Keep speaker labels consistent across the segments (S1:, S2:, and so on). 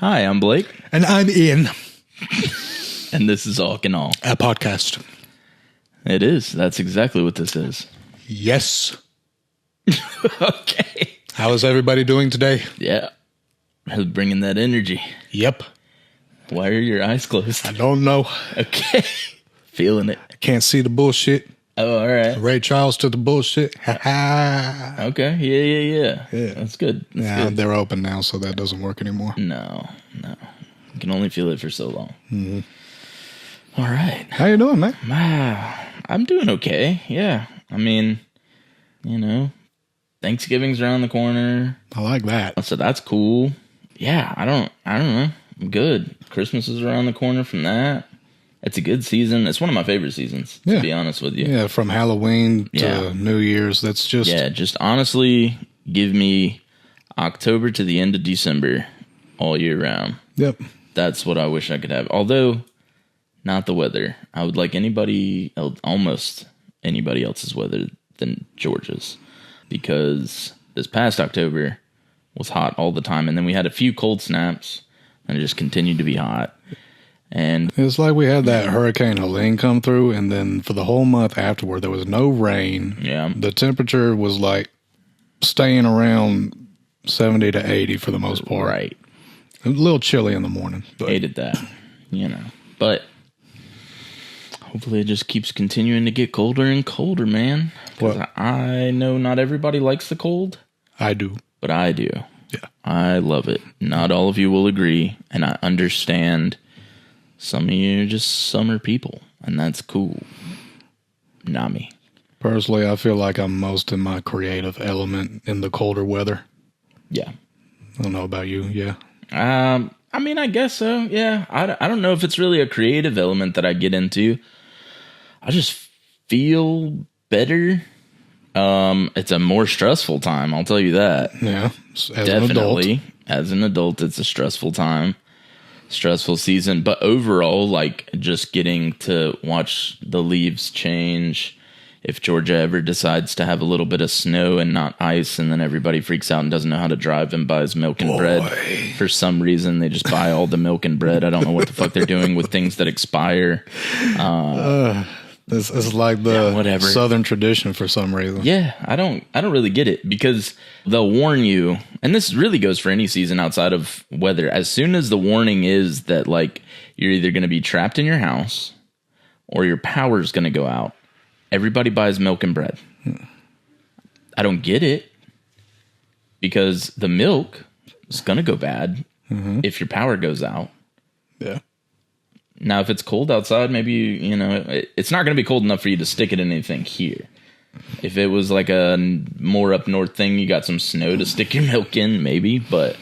S1: Hi, I'm Blake.
S2: And I'm Ian.
S1: And this is All Can All.
S2: A podcast.
S1: It is. That's exactly what this is.
S2: Yes.
S1: Okay.
S2: How is everybody doing today?
S1: Yeah. Bringing that energy.
S2: Yep.
S1: Why are your eyes closed?
S2: I don't know.
S1: Okay. Feeling it.
S2: I can't see the bullshit.
S1: Oh, all right.
S2: Ray Charles to the bullshit. Ha ha.
S1: Okay. Yeah.
S2: Yeah.
S1: That's good.
S2: Yeah, they're open now, so that doesn't work anymore.
S1: No. You can only feel it for so long. Mm-hmm. All right.
S2: How you doing, man?
S1: I'm doing okay. Yeah. I mean, Thanksgiving's around the corner.
S2: I like that.
S1: So that's cool. Yeah, I don't know. I'm good. Christmas is around the corner from that. It's a good season. It's one of my favorite seasons, to be honest with you.
S2: Yeah, from Halloween to New Year's. That's just...
S1: Yeah, just honestly give me October to the end of December all year round.
S2: Yep.
S1: That's what I wish I could have. Although, not the weather. I would like almost anybody else's weather than Georgia's. Because this past October was hot all the time. And then we had a few cold snaps. And it just continued to be hot. And
S2: it's like we had that Hurricane Helene come through, and then for the whole month afterward, there was no rain.
S1: Yeah.
S2: The temperature was like staying around 70 to 80 for the most part.
S1: Right.
S2: A little chilly in the morning. But.
S1: Hated that, But hopefully it just keeps continuing to get colder and colder, man. Because I know not everybody likes the cold.
S2: I do.
S1: But I do.
S2: Yeah.
S1: I love it. Not all of you will agree, and I understand. Some of you are just summer people, and that's cool. Not me.
S2: Personally, I feel like I'm most in my creative element in the colder weather.
S1: Yeah.
S2: I don't know about you, yeah.
S1: I mean, I guess so, yeah. I don't know if it's really a creative element that I get into. I just feel better. It's a more stressful time, I'll tell you that.
S2: Yeah,
S1: definitely. As an adult, it's a stressful time. Stressful season, but overall, like, just getting to watch the leaves change. If Georgia ever decides to have a little bit of snow and not ice, and then everybody freaks out and doesn't know how to drive and buys milk and bread for some reason, they just buy all the milk and bread. I don't know what the fuck they're doing with things that expire.
S2: This is like the Southern tradition for some reason.
S1: Yeah, I don't really get it, because they'll warn you, and this really goes for any season outside of weather. As soon as the warning is that, like, you're either going to be trapped in your house or your power's going to go out, everybody buys milk and bread. I don't get it, because the milk is going to go bad if your power goes out.
S2: Yeah.
S1: Now, if it's cold outside, maybe, it's not going to be cold enough for you to stick it in anything here. If it was like a more up north thing, you got some snow to stick your milk in, maybe. But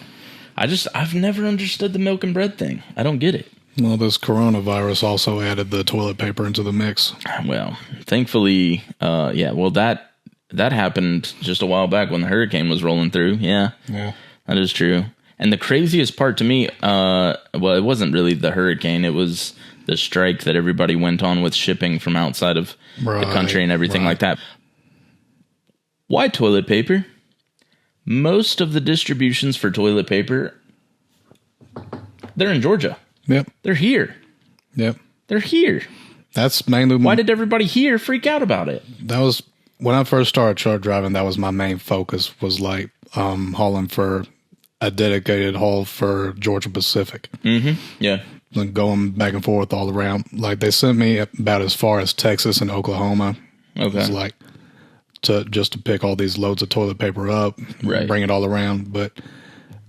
S1: I've never understood the milk and bread thing. I don't get it.
S2: Well, this coronavirus also added the toilet paper into the mix.
S1: Well, thankfully, that happened just a while back when the hurricane was rolling through. Yeah, that is true. And the craziest part to me, it wasn't really the hurricane. It was the strike that everybody went on with shipping from outside of the country and everything like that. Why toilet paper? Most of the distributions for toilet paper, they're in Georgia.
S2: Yep.
S1: They're here.
S2: Yep.
S1: They're here.
S2: That's mainly...
S1: Why did everybody here freak out about it?
S2: That was... When I first started truck driving, that was my main focus, was like hauling for... a dedicated haul for Georgia Pacific.
S1: Mm-hmm. Yeah.
S2: Like going back and forth all around. Like, they sent me about as far as Texas and Oklahoma. Okay. It was like to pick all these loads of toilet paper up, bring it all around. But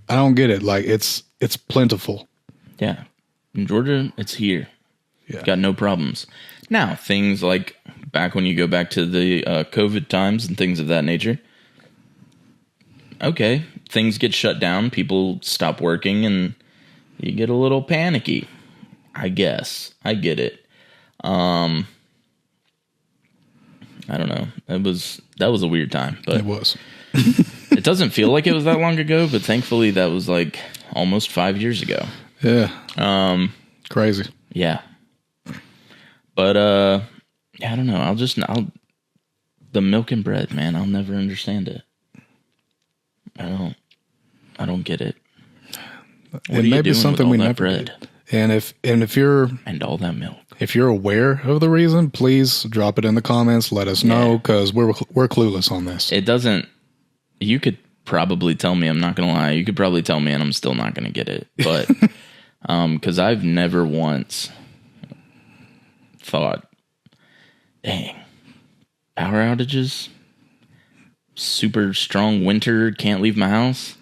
S2: I don't get it. Like, it's plentiful.
S1: Yeah. In Georgia, it's here. Yeah. Got no problems. Now, things like back when you go back to the COVID times and things of that nature. Okay, things get shut down, people stop working, and you get a little panicky. I guess. I get it. I don't know. That was a weird time, but
S2: it was.
S1: It doesn't feel like it was that long ago, but thankfully that was like almost 5 years ago.
S2: Yeah. Crazy.
S1: Yeah. But I don't know. The milk and bread, man, I'll never understand it. I don't get it. What it may be something we never bread?
S2: Did. And if you're
S1: and all that milk,
S2: if you're aware of the reason, please drop it in the comments. Let us know, because we're clueless on this.
S1: It doesn't. You could probably tell me. I'm not gonna lie. You could probably tell me, and I'm still not gonna get it. But because I've never once thought, dang, power outages, super strong winter, can't leave my house.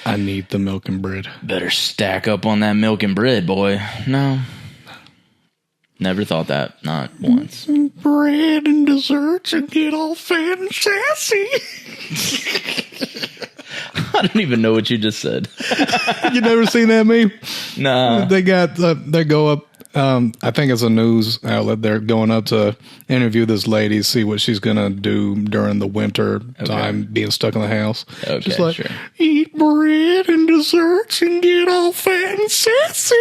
S2: I need the milk and bread.
S1: Better stack up on that milk and bread, boy. No. Never thought that. Not once.
S2: Bread and desserts and get all fat and sassy.
S1: I don't even know what you just said.
S2: You never seen that meme?
S1: Nah.
S2: They go up. I think it's a news outlet. They're going up to interview this lady, see what she's going to do during the winter time, being stuck in the house.
S1: Okay,
S2: just like,
S1: sure.
S2: Eat bread and desserts and get all fat and sassy.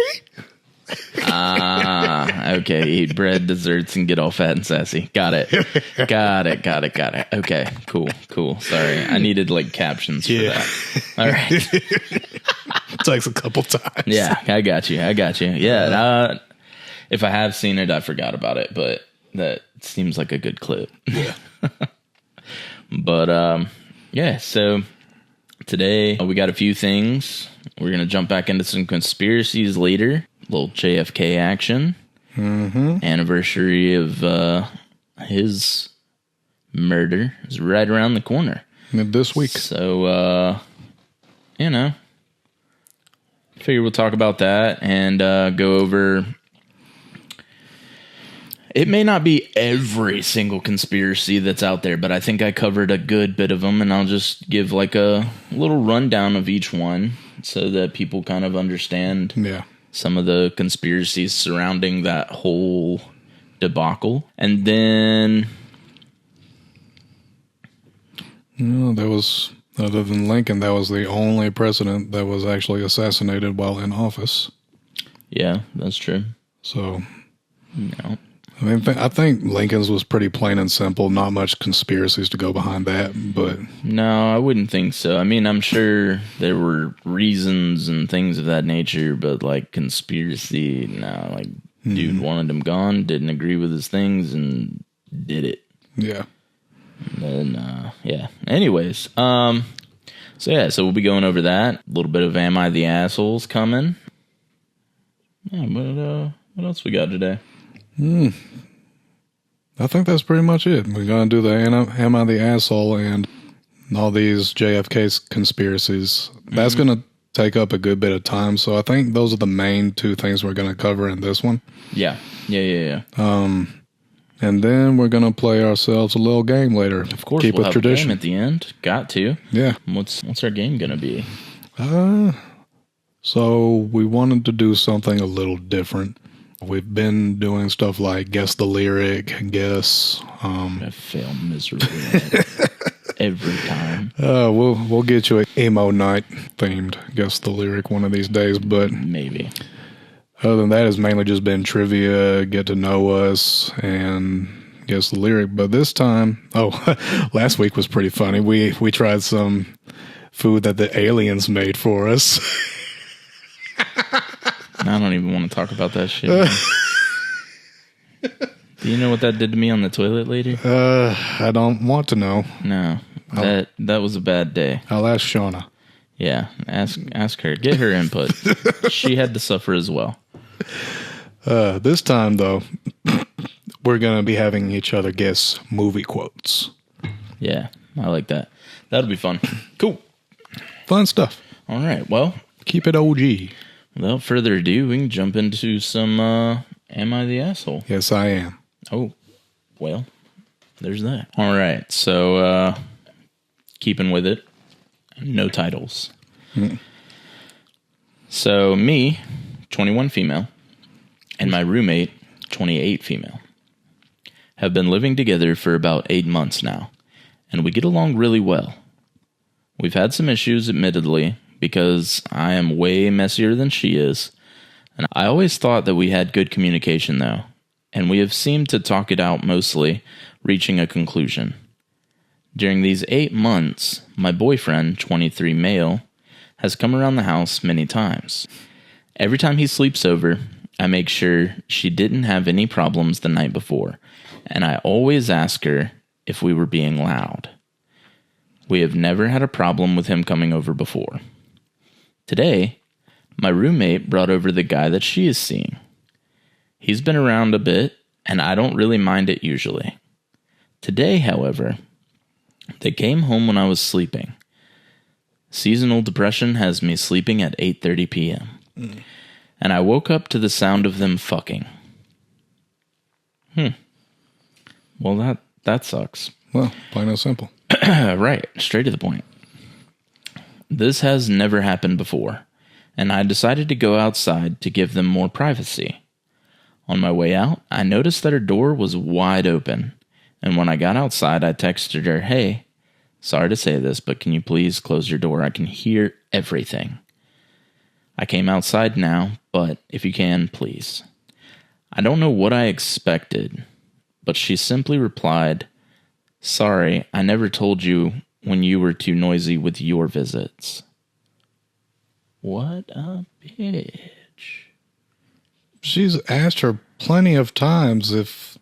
S1: Okay. Eat bread, desserts, and get all fat and sassy. Got it. Okay, cool. Sorry. I needed like captions for that. All right.
S2: It takes a couple times.
S1: Yeah, I got you. Yeah. If I have seen it, I forgot about it, but that seems like a good clip.
S2: Yeah.
S1: But, yeah, so today we got a few things. We're going to jump back into some conspiracies later. A little JFK action.
S2: Mm-hmm.
S1: Anniversary of his murder is right around the corner.
S2: This week.
S1: So, figure we'll talk about that and go over... It may not be every single conspiracy that's out there, but I think I covered a good bit of them, and I'll just give like a little rundown of each one so that people kind of understand some of the conspiracies surrounding that whole debacle. And then...
S2: there was, other than Lincoln, that was the only president that was actually assassinated while in office.
S1: Yeah, that's true.
S2: So...
S1: No.
S2: I mean, I think Lincoln's was pretty plain and simple. Not much conspiracies to go behind that, but...
S1: No, I wouldn't think so. I mean, I'm sure there were reasons and things of that nature, but like conspiracy, no, like dude wanted him gone, didn't agree with his things, and did it.
S2: Yeah.
S1: And then, yeah. Anyways, so we'll be going over that. A little bit of Am I the Assholes coming. Yeah, but what else we got today?
S2: I think that's pretty much it. We're going to do the Am I the Asshole and all these JFK conspiracies. That's going to take up a good bit of time, so I think those are the main two things we're going to cover in this one.
S1: Yeah.
S2: And then we're going to play ourselves a little game later.
S1: Of course, we'll have tradition. A game at the end. Got to.
S2: Yeah.
S1: What's our game going to be?
S2: So we wanted to do something a little different. We've been doing stuff like guess the lyric, guess.
S1: I fail miserably every time.
S2: We'll get you an emo night themed guess the lyric one of these days, but
S1: maybe.
S2: Other than that, it's mainly just been trivia, get to know us, and guess the lyric. But this time, last week was pretty funny. We tried some food that the aliens made for us.
S1: I don't even want to talk about that shit. Do you know what that did to me on the toilet later?
S2: I don't want to know.
S1: No. That was a bad day.
S2: I'll ask Shauna.
S1: Yeah, ask her. Get her input. She had to suffer as well.
S2: This time, though, we're going to be having each other guess movie quotes.
S1: Yeah, I like that. That'll be fun. Cool.
S2: Fun stuff.
S1: All right, well.
S2: Keep it OG.
S1: Without further ado, we can jump into some Am I the Asshole?
S2: Yes, I am.
S1: Oh, well, there's that. All right, so keeping with it, no titles. So me, 21 female, and my roommate, 28 female, have been living together for about 8 months now, and we get along really well. We've had some issues, admittedly, because I am way messier than she is. And I always thought that we had good communication, though, and we have seemed to talk it out mostly, reaching a conclusion. During these 8 months, my boyfriend, 23 male, has come around the house many times. Every time he sleeps over, I make sure she didn't have any problems the night before, and I always ask her if we were being loud. We have never had a problem with him coming over before. Today, my roommate brought over the guy that she is seeing. He's been around a bit, and I don't really mind it usually. Today, however, they came home when I was sleeping. Seasonal depression has me sleeping at 8:30 p.m. And I woke up to the sound of them fucking. Well, that sucks.
S2: Well, plain and simple.
S1: Right, straight to the point. This has never happened before, and I decided to go outside to give them more privacy. On my way out, I noticed that her door was wide open, and when I got outside, I texted her, "Hey, sorry to say this, but can you please close your door? I can hear everything." I came outside now, but if you can, please. I don't know what I expected, but she simply replied, "Sorry, I never told you when you were too noisy with your visits." What a bitch.
S2: She's asked her plenty of times if...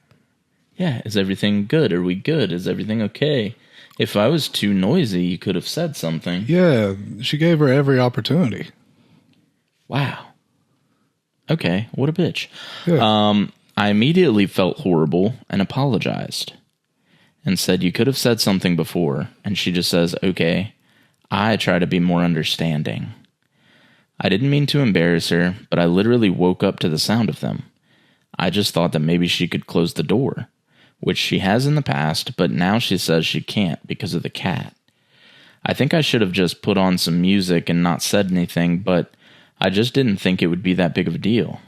S1: Yeah, is everything good? Are we good? Is everything okay? If I was too noisy, you could have said something.
S2: Yeah, she gave her every opportunity.
S1: Wow. Okay, what a bitch.
S2: Yeah.
S1: I immediately felt horrible and apologized and said, "You could have said something before." And she just says, "Okay, I try to be more understanding." I didn't mean to embarrass her, but I literally woke up to the sound of them. I just thought that maybe she could close the door, which she has in the past, but now she says she can't because of the cat. I think I should have just put on some music and not said anything, but I just didn't think it would be that big of a deal.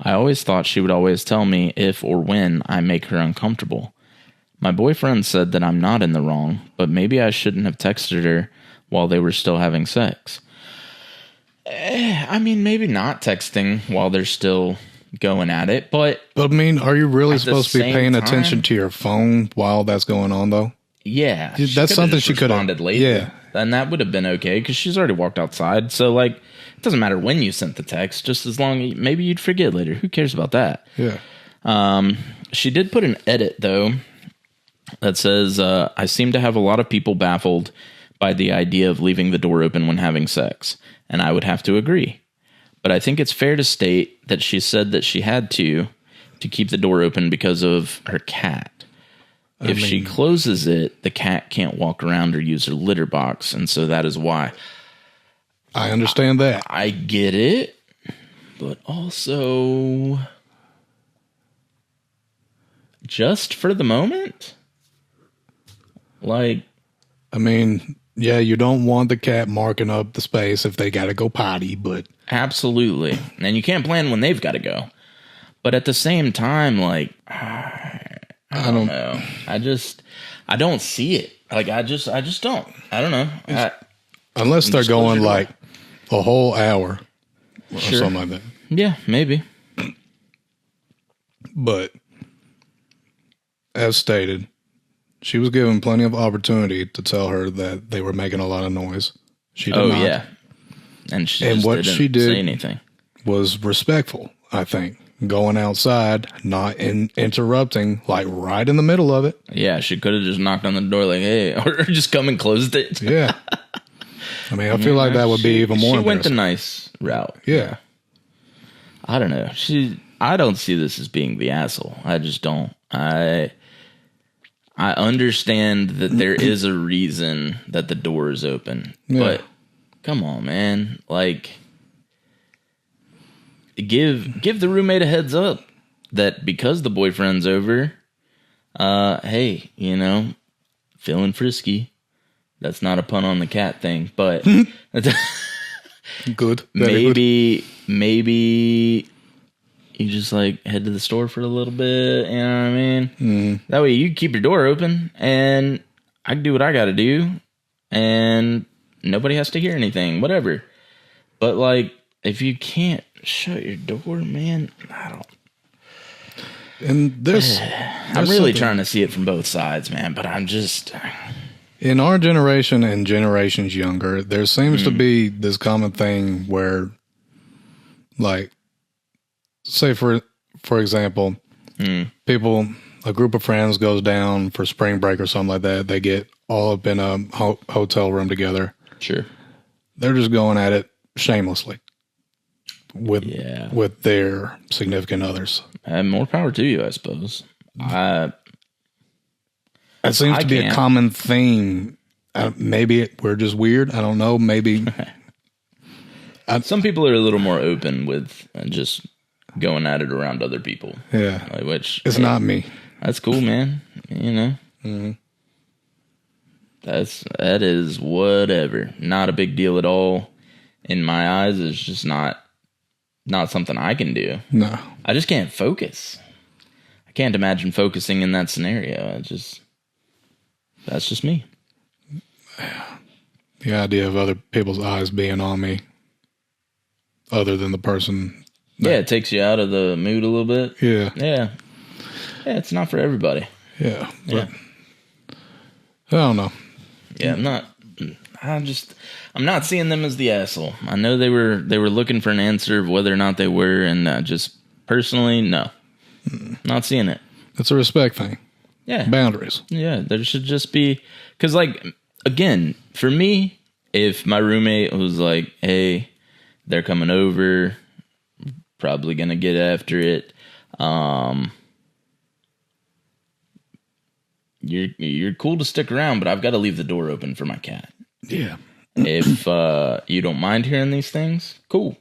S1: I always thought she would always tell me if or when I make her uncomfortable. My boyfriend said that I'm not in the wrong, but maybe I shouldn't have texted her while they were still having sex. I mean, maybe not texting while they're still going at it, but...
S2: But I mean, are you really supposed to be paying attention to your phone while that's going on, though?
S1: Yeah.
S2: That's something she could have...
S1: responded later.
S2: Yeah.
S1: And that would have been okay, because she's already walked outside, so, like, it doesn't matter when you sent the text, just as long... Maybe you'd forget later. Who cares about that?
S2: Yeah.
S1: She did put an edit, though, that says, I seem to have a lot of people baffled by the idea of leaving the door open when having sex, and I would have to agree. But I think it's fair to state that she said that she had to keep the door open because of her cat. If she closes it, the cat can't walk around or use her litter box, and so that is why.
S2: I understand that.
S1: I get it, but also, just for the moment? Like...
S2: I mean, yeah, you don't want the cat marking up the space if they got to go potty, but...
S1: Absolutely. And you can't plan when they've got to go. But at the same time, like... I don't know. I don't see it. Like, I just don't. I don't know.
S2: Unless they're going like a whole hour or something like that.
S1: Yeah, maybe.
S2: But as stated, she was given plenty of opportunity to tell her that they were making a lot of noise. She did not.
S1: Yeah. And what she did say anything.
S2: Was respectful, I think. Going outside, not interrupting, like right in the middle of it.
S1: Yeah, she could have just knocked on the door like, "Hey," or just come and closed it.
S2: Yeah. I mean, I feel like that would be even more
S1: She went the nice route.
S2: Yeah.
S1: I don't know. I don't see this as being the asshole. I just don't. I understand that there is a reason that the door is open. Yeah. But come on, man. Like... Give the roommate a heads up that because the boyfriend's over, hey, you know, feeling frisky. That's not a pun on the cat thing, but
S2: good.
S1: Maybe you just like head to the store for a little bit. You know what I mean? That way you keep your door open, and I can do what I got to do, and nobody has to hear anything. Whatever. But like, if you can't shut your door, man, I don't.
S2: And I'm
S1: really trying to see it from both sides, man, but I'm just...
S2: In our generation and generations younger, there seems to be this common thing where, like, say for example, people, a group of friends goes down for spring break or something like that. They get all up in a hotel room together.
S1: Sure.
S2: They're just going at it shamelessly with their significant others.
S1: More power to you, I suppose.
S2: It seems to be a common theme. Maybe we're just weird. I don't know. Maybe.
S1: Some people are a little more open with just going at it around other people.
S2: Yeah.
S1: Which
S2: it's not me.
S1: That's cool, man. You know. Mm-hmm. That is whatever. Not a big deal at all. In my eyes, it's just not something I can do.
S2: No.
S1: I just can't focus. I can't imagine focusing in that scenario. That's just me.
S2: The idea of other people's eyes being on me, other than the person.
S1: Yeah, it takes you out of the mood a little bit.
S2: Yeah.
S1: Yeah. Yeah, it's not for everybody.
S2: Yeah. I don't know.
S1: Yeah, I'm not seeing them as the asshole. I know they were looking for an answer of whether or not they were, and just personally, no. Not seeing it.
S2: It's a respect thing.
S1: Yeah.
S2: Boundaries.
S1: Yeah, there should just be, because, like, again, for me, if my roommate was like, hey, they're coming over, probably going to get after it, you're cool to stick around, but I've got to leave the door open for my cat.
S2: Yeah.
S1: If you don't mind hearing these things, cool.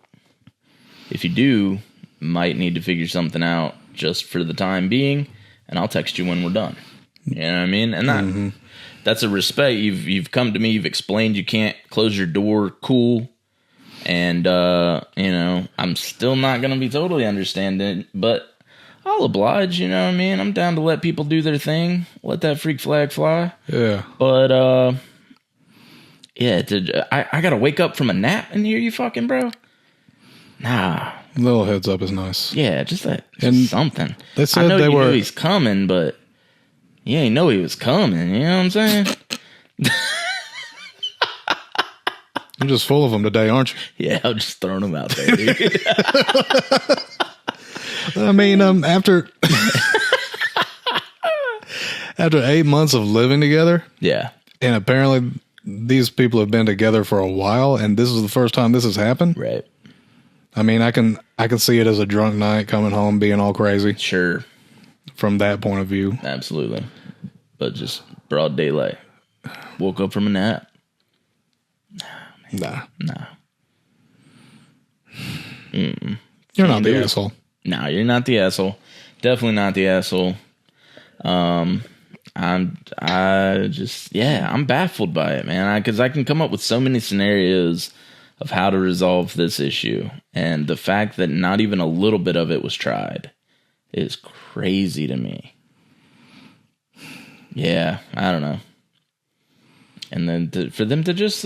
S1: If you do, might need to figure something out just for the time being, and I'll text you when we're done. You know what I mean? And that's a respect. You've come to me, you've explained you can't close your door, cool. And, I'm still not going to be totally understanding, but I'll oblige, you know what I mean? I'm down to let people do their thing, let that freak flag fly.
S2: Yeah.
S1: But, I got to wake up from a nap and hear you fucking, bro? Nah.
S2: A little heads up is nice.
S1: Yeah, just something.
S2: They said
S1: I know
S2: they
S1: knew he's coming, but you ain't know he was coming. You know what I'm saying?
S2: You're just full of them today, aren't you?
S1: Yeah, I'm just throwing them out there, dude.
S2: I mean, after 8 months of living together.
S1: Yeah.
S2: And apparently these people have been together for a while, and this is the first time this has happened.
S1: Right.
S2: I mean, I can see it as a drunk night, coming home, being all crazy.
S1: Sure.
S2: From that point of view.
S1: Absolutely. But just broad daylight. Woke up from a nap.
S2: Nah.
S1: Mm-mm.
S2: You're not the asshole.
S1: No, you're not the asshole. Definitely not the asshole. I'm baffled by it, man. Because I can come up with so many scenarios of how to resolve this issue. And the fact that not even a little bit of it was tried is crazy to me. Yeah, I don't know. And then for them to just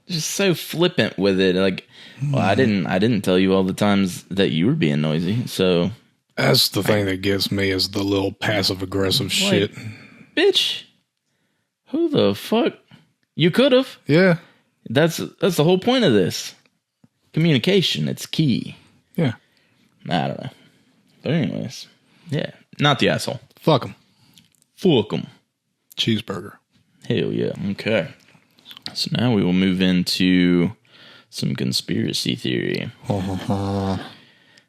S1: just so flippant with it, like, well, I didn't tell you all the times that you were being noisy. So
S2: that's the thing that gets me, is the little passive aggressive shit.
S1: Bitch, who the fuck? You could have.
S2: Yeah.
S1: That's the whole point of this. Communication, it's key.
S2: Yeah.
S1: I don't know. But anyways, yeah, not the asshole.
S2: Fuck him.
S1: Fuck him.
S2: Cheeseburger.
S1: Hell yeah. Okay. So now we will move into some conspiracy theory.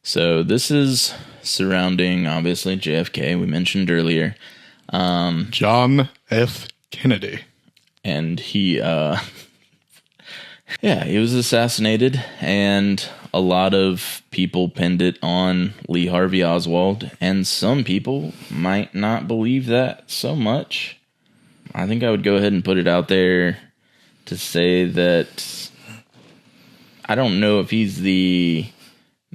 S1: So this is surrounding, obviously, JFK, we mentioned earlier.
S2: John F. Kennedy.
S1: And he was assassinated, and a lot of people pinned it on Lee Harvey Oswald, and some people might not believe that so much. I think I would go ahead and put it out there to say that I don't know if he's the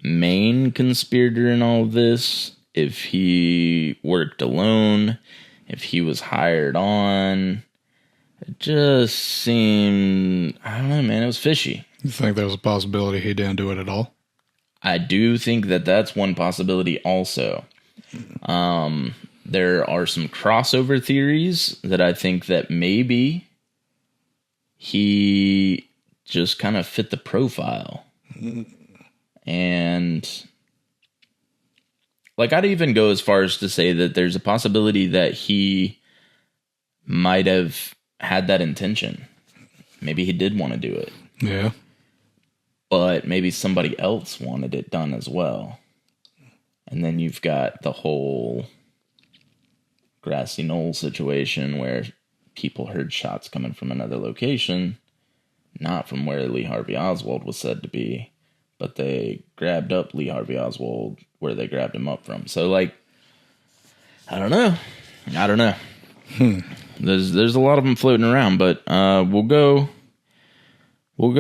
S1: main conspirator in all of this, if he worked alone, if he was hired on. It just seemed, I don't know, man, it was fishy.
S2: You think there's a possibility he didn't do it at all?
S1: I do think that that's one possibility also. There are some crossover theories that I think that maybe he just kind of fit the profile. And like, I'd even go as far as to say that there's a possibility that he might have had that intention. Maybe he did want to do it.
S2: Yeah.
S1: But maybe somebody else wanted it done as well. And then you've got the whole grassy knoll situation where people heard shots coming from another location, not from where Lee Harvey Oswald was said to be, but they grabbed up Lee Harvey Oswald where they grabbed him up from. So, like, I don't know. There's a lot of them floating around, but we'll go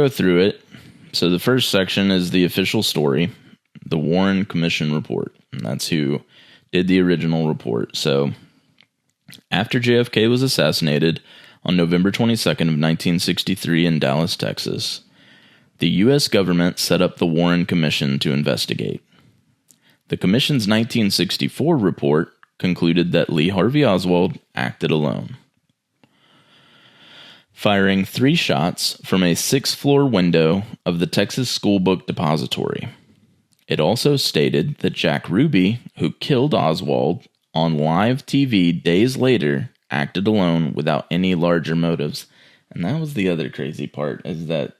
S1: through it. So the first section is the official story, the Warren Commission report, and that's who did the original report. So after JFK was assassinated on November 22nd of 1963 in Dallas, Texas, the U.S. government set up the Warren Commission to investigate. The commission's 1964 report concluded that Lee Harvey Oswald acted alone, firing 3 shots from a 6th-floor window of the Texas School Book Depository. It also stated that Jack Ruby, who killed Oswald on live TV days later, acted alone without any larger motives. And that was the other crazy part, is that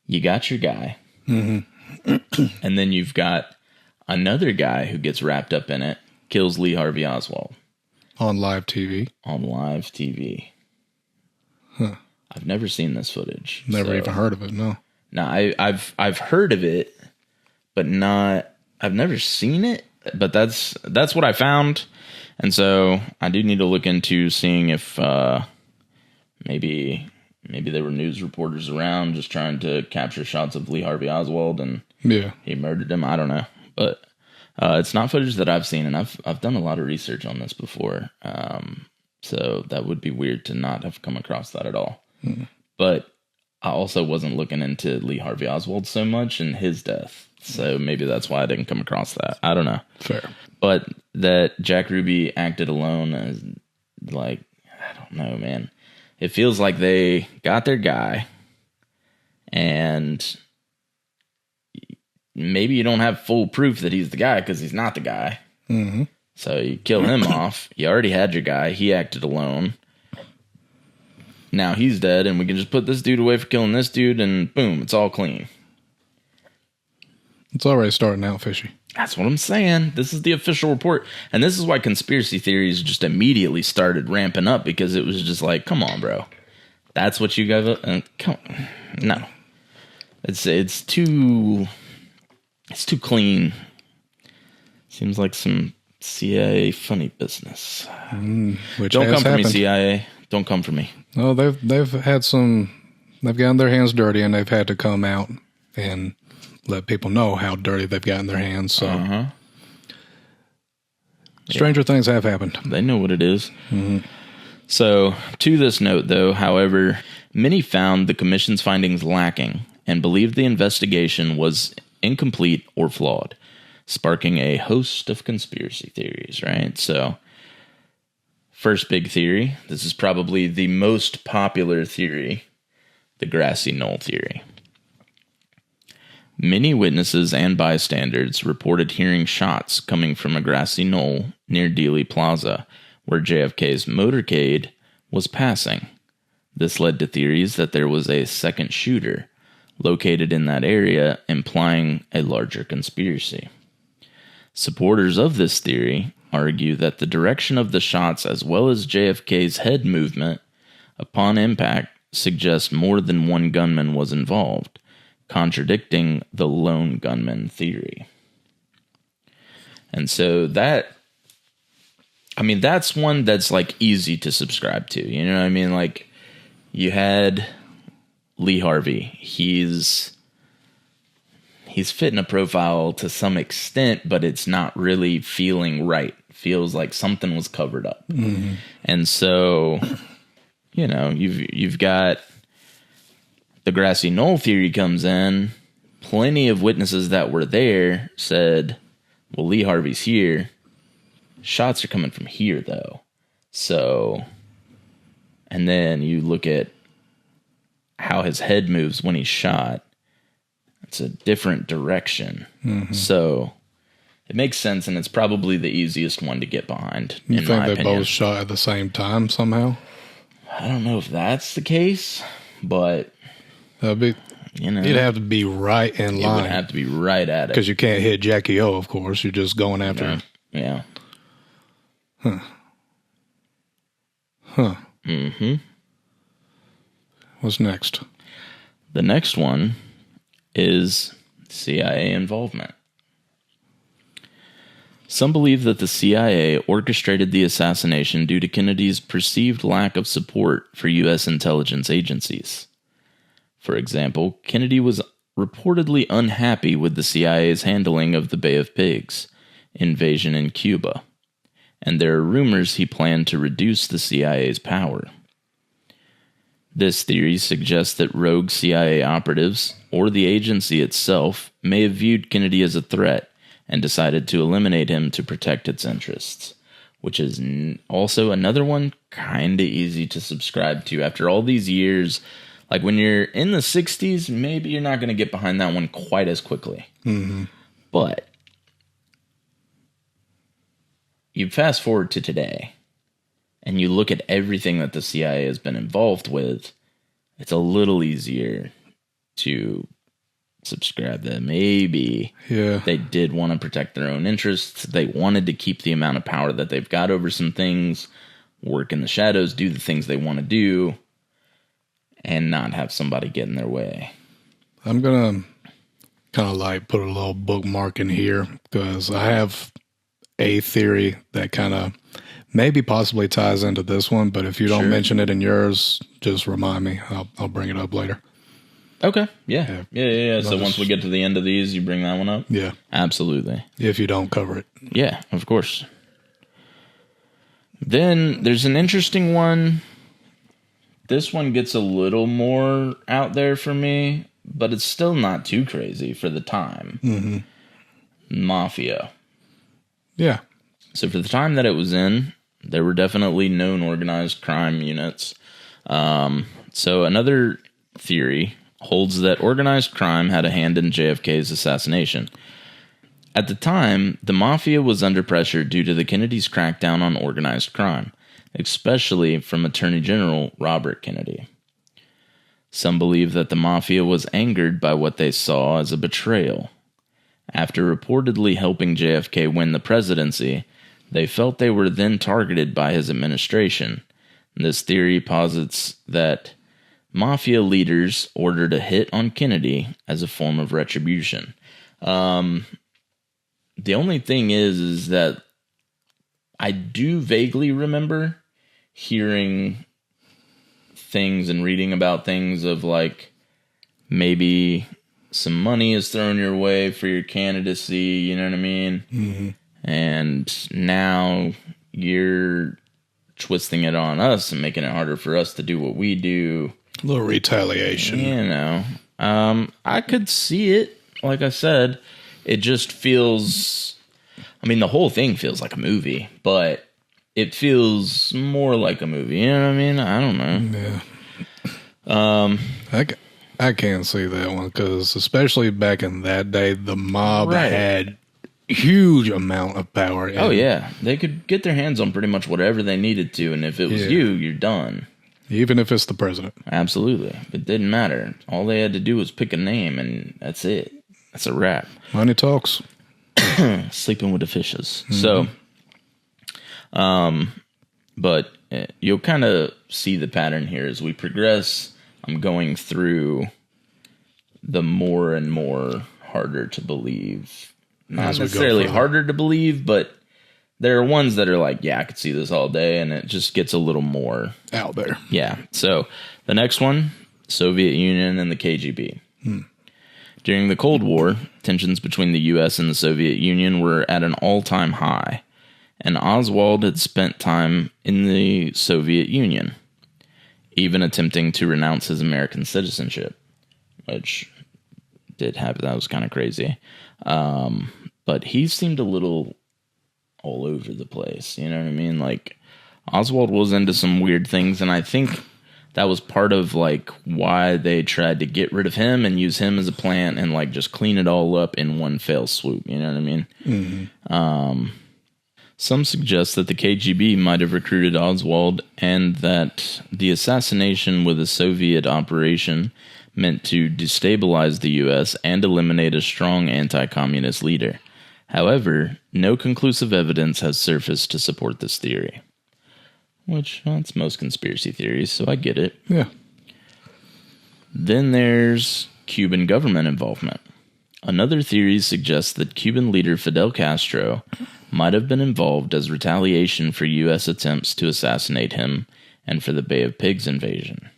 S1: you got your guy, and then you've got another guy who gets wrapped up in it, kills Lee Harvey Oswald.
S2: On live TV?
S1: On live TV.
S2: Huh.
S1: I've never seen this footage.
S2: Never even heard of it, no.
S1: No, I've heard of it, but I've never seen it, but that's what I found. And so I do need to look into seeing if maybe there were news reporters around just trying to capture shots of Lee Harvey Oswald and he murdered him. I don't know, but it's not footage that I've seen, and I've done a lot of research on this before. So that would be weird to not have come across that at all. But I also wasn't looking into Lee Harvey Oswald so much and his death. So maybe that's why I didn't come across that. I don't know.
S2: Fair.
S1: But that Jack Ruby acted alone is like, I don't know, man. It feels like they got their guy, and maybe you don't have full proof that he's the guy because he's not the guy.
S2: Mm-hmm.
S1: So you kill him off. You already had your guy. He acted alone. Now he's dead, and we can just put this dude away for killing this dude, and boom, it's all clean.
S2: It's already starting out fishy.
S1: That's what I'm saying. This is the official report. And this is why conspiracy theories just immediately started ramping up, because it was just like, come on, bro. That's what you guys... no. It's too clean. Seems like some CIA funny business.
S2: Which
S1: Don't come for
S2: happened.
S1: me, CIA. Don't come for me.
S2: No, they've had some... They've gotten their hands dirty, and they've had to come out and let people know how dirty they've gotten their hands. So stranger things have happened.
S1: They know what it is. So, to this note, though, however, many found the commission's findings lacking and believed the investigation was incomplete or flawed, sparking a host of conspiracy theories, right? So, first big theory, this is probably the most popular theory, the grassy knoll theory. Many witnesses and bystanders reported hearing shots coming from a grassy knoll near Dealey Plaza, where JFK's motorcade was passing. This led to theories that there was a second shooter located in that area, implying a larger conspiracy. Supporters of this theory argue that the direction of the shots, as well as JFK's head movement upon impact, suggest more than one gunman was involved, contradicting the lone gunman theory. And so that's one that's like easy to subscribe to. You know what I mean? Like, you had Lee Harvey. He's fitting a profile to some extent, but it's not really feeling right. Feels like something was covered up. And so, you know, you've got the grassy knoll theory comes in. Plenty of witnesses that were there said, well, Lee Harvey's here. Shots are coming from here, though. So, and then you look at how his head moves when he's shot. It's a different direction. Mm-hmm. So it makes sense, and it's probably the easiest one to get behind.
S2: You think they both shot at the same time somehow?
S1: I don't know if that's the case, but
S2: that'd be, you'd have to be right in line.
S1: It would have to be right at it.
S2: Because you can't hit Jackie O, of course. You're just going after him.
S1: Yeah.
S2: Huh. Mm-hmm. What's next?
S1: The next one is CIA involvement. Some believe that the CIA orchestrated the assassination due to Kennedy's perceived lack of support for U.S. intelligence agencies. For example, Kennedy was reportedly unhappy with the CIA's handling of the Bay of Pigs invasion in Cuba, and there are rumors he planned to reduce the CIA's power. This theory suggests that rogue CIA operatives, or the agency itself, may have viewed Kennedy as a threat and decided to eliminate him to protect its interests, which is also another one kind of easy to subscribe to after all these years. Like when you're in the 60s, maybe you're not going to get behind that one quite as quickly. Mm-hmm. But you fast forward to today, and you look at everything that the CIA has been involved with, it's a little easier to subscribe that maybe they did want to protect their own interests. They wanted to keep the amount of power that they've got over some things, work in the shadows, do the things they want to do, and not have somebody get in their way.
S2: I'm going to kind of like put a little bookmark in here because I have a theory that kind of maybe possibly ties into this one, but if you don't mention it in yours, just remind me. I'll bring it up later.
S1: Okay. Yeah. So once we get to the end of these, you bring that one up?
S2: Yeah.
S1: Absolutely.
S2: If you don't cover it.
S1: Yeah, of course. Then there's an interesting one. This one gets a little more out there for me, but it's still not too crazy for the time. Mm-hmm. Mafia.
S2: Yeah.
S1: So for the time that it was in, there were definitely known organized crime units. So another theory holds that organized crime had a hand in JFK's assassination. At the time, the Mafia was under pressure due to the Kennedys' crackdown on organized crime, especially from Attorney General Robert Kennedy. Some believe that the Mafia was angered by what they saw as a betrayal. After reportedly helping JFK win the presidency, they felt they were then targeted by his administration. This theory posits that Mafia leaders ordered a hit on Kennedy as a form of retribution. The only thing is that I do vaguely remember hearing things and reading about things of like maybe some money is thrown your way for your candidacy, you know what I mean? Mm-hmm. And now you're twisting it on us and making it harder for us to do what we do.
S2: A little retaliation.
S1: You know, I could see it. Like I said, it just feels, I mean, the whole thing feels like a movie, but it feels more like a movie. You know what I mean? I don't know.
S2: Yeah. I can't see that one because especially back in that day, the mob had huge amount of power.
S1: Oh, yeah. They could get their hands on pretty much whatever they needed to, and if it was you, you're done.
S2: Even if it's the president.
S1: Absolutely. It didn't matter. All they had to do was pick a name, and that's it. That's a wrap.
S2: Money talks.
S1: Sleeping with the fishes. Mm-hmm. So, but you'll kind of see the pattern here as we progress. I'm going through the more and more harder to believe. Not necessarily harder to believe, but there are ones that are like, yeah, I could see this all day, and it just gets a little more
S2: out there.
S1: Yeah. So the next one, Soviet Union and the KGB. During the Cold War, tensions between the U.S. and the Soviet Union were at an all-time high, and Oswald had spent time in the Soviet Union, even attempting to renounce his American citizenship, which did happen. That was kind of crazy. But he seemed a little all over the place. You know what I mean? Like, Oswald was into some weird things, and I think that was part of like why they tried to get rid of him and use him as a plant and like just clean it all up in one fell swoop. You know what I mean? Mm-hmm. Some suggest that the KGB might have recruited Oswald and that the assassination with a Soviet operation meant to destabilize the U.S. and eliminate a strong anti-communist leader. However, no conclusive evidence has surfaced to support this theory. Which, well, it's most conspiracy theories, so I get it.
S2: Yeah.
S1: Then there's Cuban government involvement. Another theory suggests that Cuban leader Fidel Castro might have been involved as retaliation for U.S. attempts to assassinate him and for the Bay of Pigs invasion.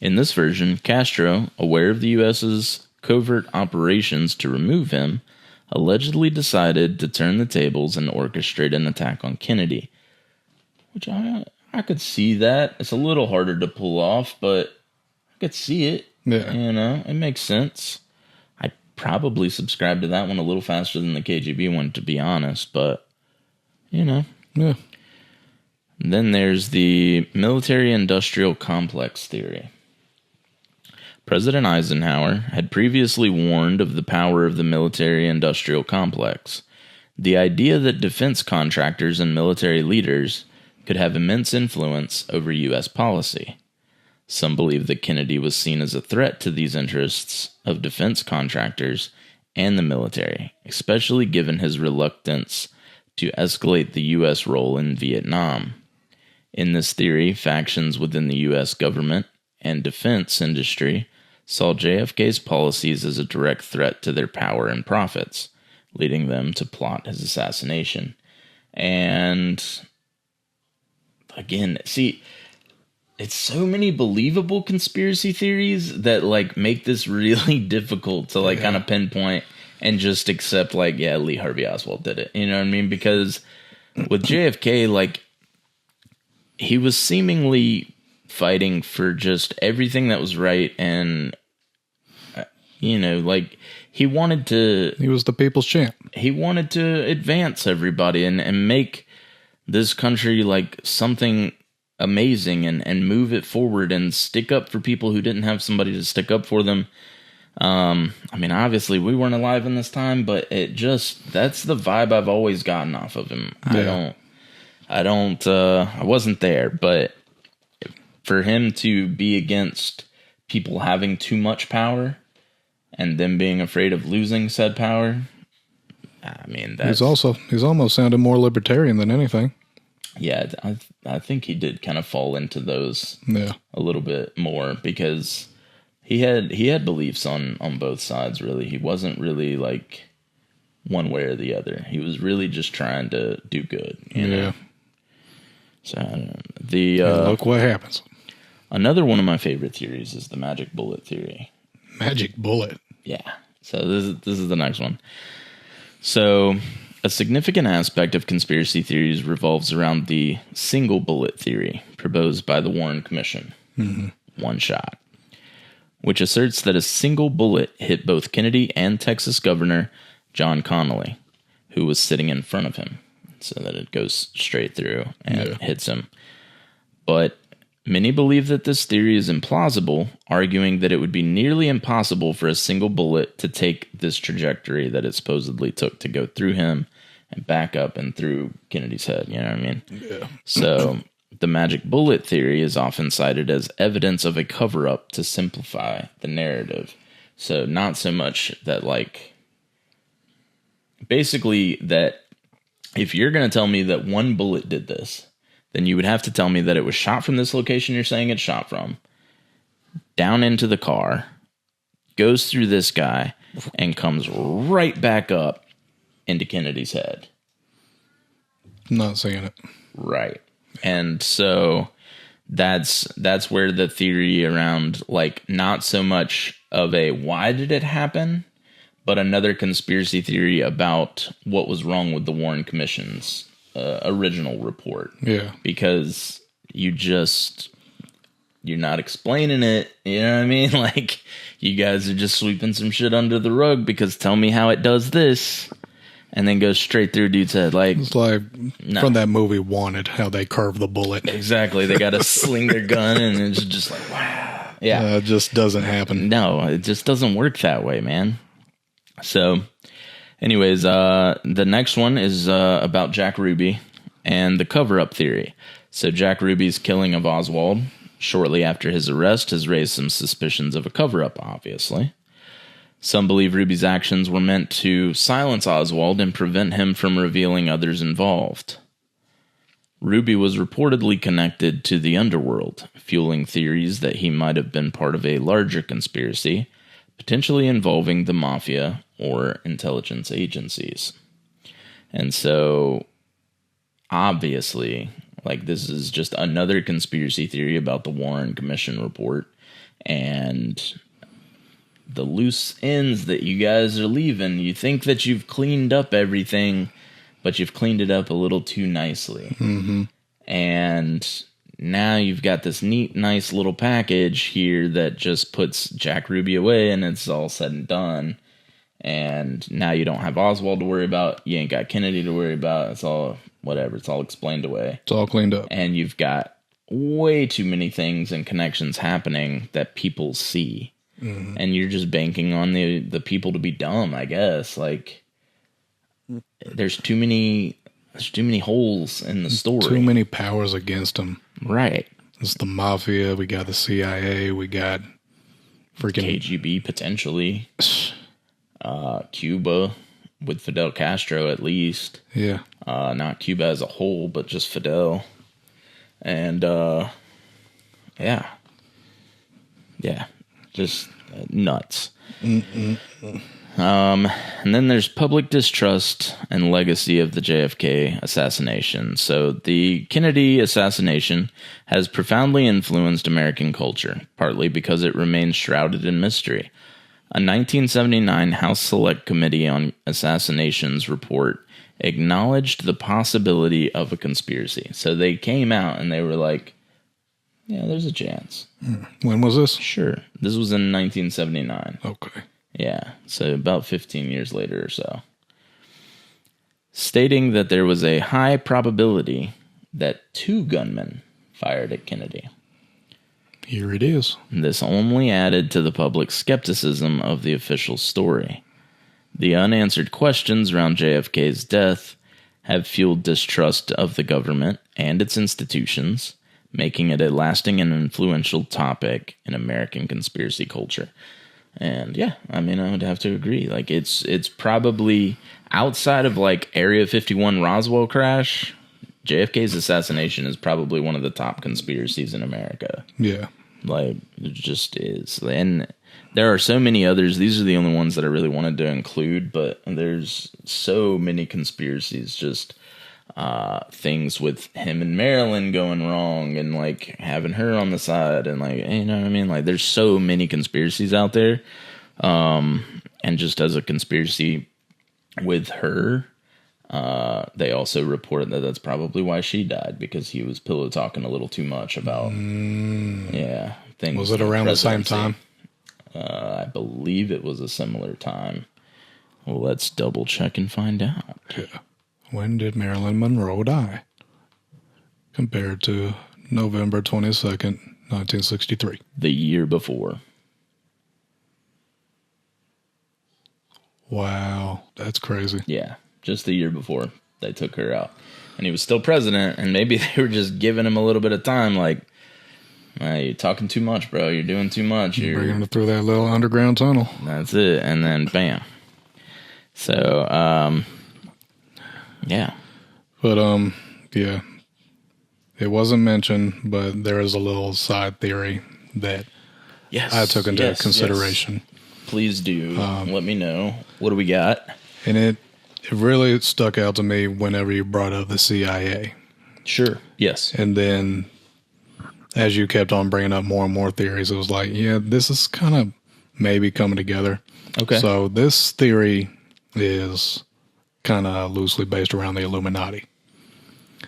S1: In this version, Castro, aware of the U.S.'s covert operations to remove him, allegedly decided to turn the tables and orchestrate an attack on Kennedy. Which I could see that. It's a little harder to pull off, but I could see it.
S2: Yeah.
S1: You know, it makes sense. I probably subscribe to that one a little faster than the KGB one, to be honest, but, you know.
S2: Yeah.
S1: Then there's the military-industrial complex theory. President Eisenhower had previously warned of the power of the military-industrial complex. The idea that defense contractors and military leaders could have immense influence over U.S. policy. Some believe that Kennedy was seen as a threat to these interests of defense contractors and the military, especially given his reluctance to escalate the U.S. role in Vietnam. In this theory, factions within the U.S. government and defense industry saw JFK's policies as a direct threat to their power and profits, leading them to plot his assassination. And again, see, it's so many believable conspiracy theories that like make this really difficult to like kind of pinpoint and just accept like, yeah, Lee Harvey Oswald did it. You know what I mean? Because with JFK, like, he was seemingly fighting for just everything that was right. And, you know, like, he wanted to...
S2: He was the people's champ.
S1: He wanted to advance everybody and make this country like something amazing and move it forward and stick up for people who didn't have somebody to stick up for them. I mean, obviously we weren't alive in this time, but it just, that's the vibe I've always gotten off of him. Yeah. I wasn't there, but for him to be against people having too much power and them being afraid of losing said power, I mean, that's...
S2: He's almost sounded more libertarian than anything.
S1: Yeah, I think he did kind of fall into those a little bit more because he had beliefs on both sides, really. He wasn't really like one way or the other. He was really just trying to do good, you know? So,
S2: look what happens.
S1: Another one of my favorite theories is the magic bullet theory.
S2: Magic bullet?
S1: Yeah. So this is the next one. So, a significant aspect of conspiracy theories revolves around the single bullet theory proposed by the Warren Commission. Mm-hmm. One shot. Which asserts that a single bullet hit both Kennedy and Texas Governor John Connally, who was sitting in front of him, so that it goes straight through and hits him. But many believe that this theory is implausible, arguing that it would be nearly impossible for a single bullet to take this trajectory that it supposedly took to go through him and back up and through Kennedy's head. You know what I mean? Yeah. So the magic bullet theory is often cited as evidence of a cover-up to simplify the narrative. So not so much that, like, basically that if you're going to tell me that one bullet did this, then you would have to tell me that it was shot from this location you're saying it's shot from, down into the car, goes through this guy, and comes right back up into Kennedy's head.
S2: Not seeing it.
S1: Right. And so that's where the theory around, like, not so much of a why did it happen, but another conspiracy theory about what was wrong with the Warren Commission's original report. Yeah. Because you're not explaining it. You know what I mean? Like, you guys are just sweeping some shit under the rug because tell me how it does this. and then goes straight through dude's head. Like,
S2: it's like from that movie Wanted, how they curve the bullet.
S1: Exactly. They got to sling their gun, and it's just like, wow. Yeah.
S2: It just doesn't happen.
S1: No, it just doesn't work that way, man. So, anyways, the next one is about Jack Ruby and the cover-up theory. So Jack Ruby's killing of Oswald shortly after his arrest has raised some suspicions of a cover-up, obviously. Some believe Ruby's actions were meant to silence Oswald and prevent him from revealing others involved. Ruby was reportedly connected to the underworld, fueling theories that he might have been part of a larger conspiracy, potentially involving the mafia or intelligence agencies. And so, obviously, like, this is just another conspiracy theory about the Warren Commission report, and the loose ends that you guys are leaving. You think that you've cleaned up everything, but you've cleaned it up a little too nicely.
S2: Mm-hmm.
S1: And now you've got this neat, nice little package here that just puts Jack Ruby away, and it's all said and done. And now you don't have Oswald to worry about. You ain't got Kennedy to worry about. It's all whatever. It's all explained away.
S2: It's all cleaned up.
S1: And you've got way too many things and connections happening that people see.
S2: Mm-hmm.
S1: And you're just banking on the people to be dumb, I guess. Like, there's too many holes in the story.
S2: Too many powers against them.
S1: Right.
S2: It's the mafia. We got the CIA. We got freaking
S1: KGB potentially. Cuba with Fidel Castro at least.
S2: Yeah.
S1: Not Cuba as a whole, but just Fidel. And yeah. Just nuts. And then there's public distrust and legacy of the JFK assassination. So the Kennedy assassination has profoundly influenced American culture, partly because it remains shrouded in mystery. A 1979 House Select Committee on Assassinations report acknowledged the possibility of a conspiracy. So they came out and they were like, yeah, there's a chance.
S2: When was this?
S1: Sure. This was in 1979.
S2: Okay.
S1: Yeah, so about 15 years later or so. Stating that there was a high probability that 2 gunmen fired at Kennedy.
S2: Here it is.
S1: This only added to the public's skepticism of the official story. The unanswered questions around JFK's death have fueled distrust of the government and its institutions, making it a lasting and influential topic in American conspiracy culture. And yeah, I mean, I would have to agree. Like, it's probably outside of like Area 51 Roswell crash, JFK's assassination is probably one of the top conspiracies in America.
S2: Yeah.
S1: Like, it just is. And there are so many others. These are the only ones that I really wanted to include, but there's so many conspiracies, just things with him and Marilyn going wrong and like having her on the side and like, you know what I mean? Like, there's so many conspiracies out there. And just as a conspiracy with her, they also reported that that's probably why she died, because he was pillow talking a little too much about things.
S2: Was it around the same time?
S1: I believe it was a similar time. Well, let's double check and find out.
S2: Yeah. When did Marilyn Monroe die? Compared to November 22nd, 1963.
S1: The year before.
S2: Wow, that's crazy.
S1: Yeah, just the year before they took her out. And he was still president, and maybe they were just giving him a little bit of time, like, you're talking too much, bro. You're doing too much. You're
S2: bringing him through that little underground tunnel.
S1: That's it. And then, bam. So, yeah.
S2: But, yeah. It wasn't mentioned, but there is a little side theory that I took into consideration.
S1: Yes. Please do. Let me know. What do we got?
S2: And it really stuck out to me whenever you brought up the CIA.
S1: Sure. Yes.
S2: And then as you kept on bringing up more and more theories, it was like, yeah, this is kind of maybe coming together.
S1: Okay.
S2: So this theory is kind of loosely based around the Illuminati.